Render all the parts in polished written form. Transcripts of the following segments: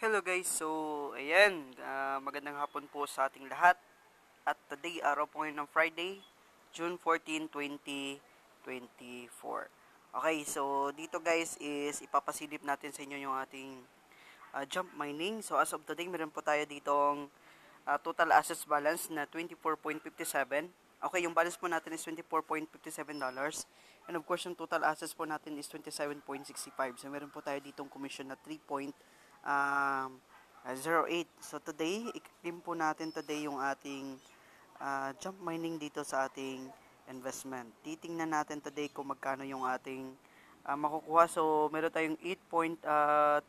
Hello guys, so ayan, magandang hapon po sa ating lahat. At today, araw po ngayon ng Friday, June 14, 2024. Okay, so dito guys is ipapasilip natin sa inyo yung ating jump mining. So as of today, meron po tayo ditong total assets balance na 24.57. Okay, yung balance po natin is $24.57. And of course, yung total assets po natin is 27.65. So meron po tayo ditong commission na 3.08. So today, i-claim po natin today yung ating jump mining dito sa ating investment. Titingnan natin today kung magkano yung ating makukuha. So meron tayong 8.30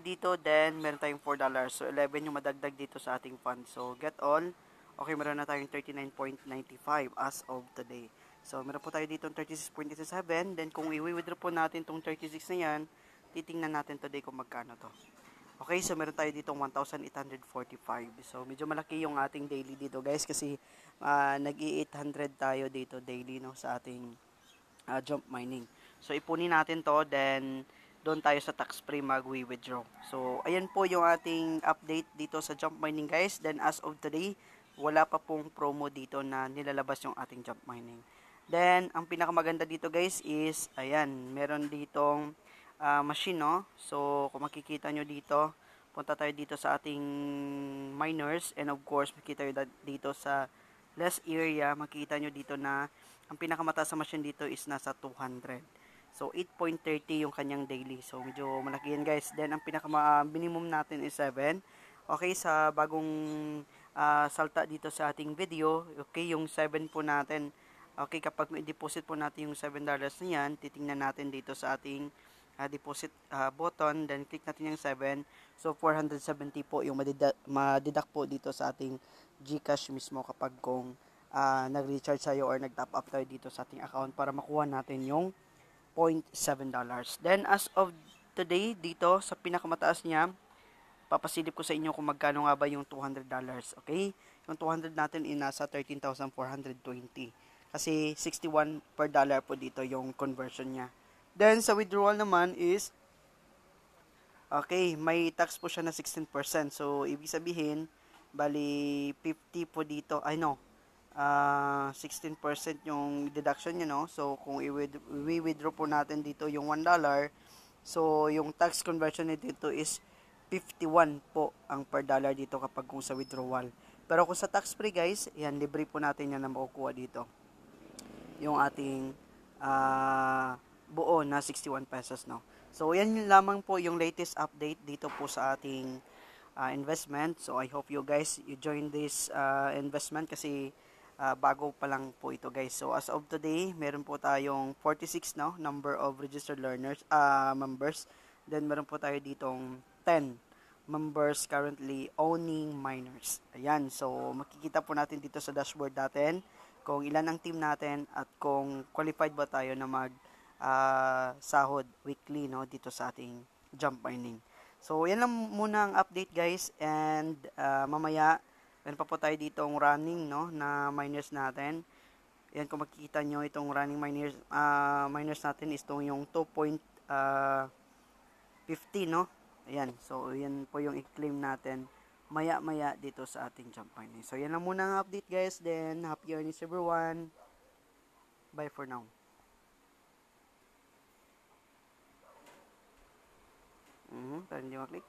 dito, then meron tayong $4. So 11 yung madagdag dito sa ating fund. So get all. Okay, meron na tayong 39.95 as of today. So meron po tayo dito 36.87. Then kung i-withdraw po natin tong 36 na yan, titingnan natin today kung magkano to. Okay, so meron tayo dito 1,845. So medyo malaki yung ating daily dito guys kasi nag-i-800 tayo dito daily no sa ating jump mining. So ipunin natin to, then doon tayo sa tax free mag-withdraw. So ayan po yung ating update dito sa jump mining guys. Then as of today, wala pa pong promo dito na nilalabas yung ating jump mining. Then ang pinakamaganda dito guys is ayan, meron ditong machine no. So kung makikita nyo dito, punta tayo dito sa ating miners, and of course makikita nyo dito sa less area, makikita nyo dito na ang pinakamataas sa machine dito is nasa 200. So 8.30 yung kanyang daily. So medyo malaki yan guys. Then ang pinaka minimum natin is 7. Okay, sa bagong salta dito sa ating video, okay, yung 7 po natin. Okay, kapag may deposit po natin yung $7 na yan, titingnan natin dito sa ating deposit button, then click natin yung 7. So 470 po yung madidak po dito sa ating GCash mismo kapag kung nag-recharge tayo or nag-top up tayo dito sa ating account para makuha natin yung $0.7. Then as of today dito sa pinakamataas niya, papasilip ko sa inyo kung magkano nga ba yung $200. Okay? Yung 200 natin ay nasa 13,420. Kasi 61 per dollar po dito yung conversion niya. Then sa withdrawal naman is okay, may tax po siya na 16%. So ibig sabihin, bali 50 po dito. Ay no, 16% yung deduction niya no. So kung i-withdraw po natin dito yung $1, so yung tax conversion dito is 51 po ang per dollar dito kapag kung sa withdrawal. Pero kung sa tax free guys, yan, libre po natin yan na makukuha dito. Yung ating buo na 61 pesos no. So yan lamang po yung latest update dito po sa ating investment. So I hope you guys you join this investment kasi bago pa lang po ito guys. So as of today, meron po tayong 46 no number of registered learners members. Then meron po tayo ditong 10 members currently owning miners. Ayan, so makikita po natin dito sa dashboard natin kung ilan ang team natin at kung qualified ba tayo na mag sahod weekly no dito sa ating jump mining. So yan lang muna ang update guys, and mamaya meron pa po tayo ditong running no na miners natin. Yan, kung makikita nyo itong running miners natin is itong yung 2.50 no. Ayan, so yan po yung i-claim natin maya-maya dito sa ating jump mining. So yan lang muna ang update guys, then happy earnings everyone. Bye for now. Tara hindi maklik.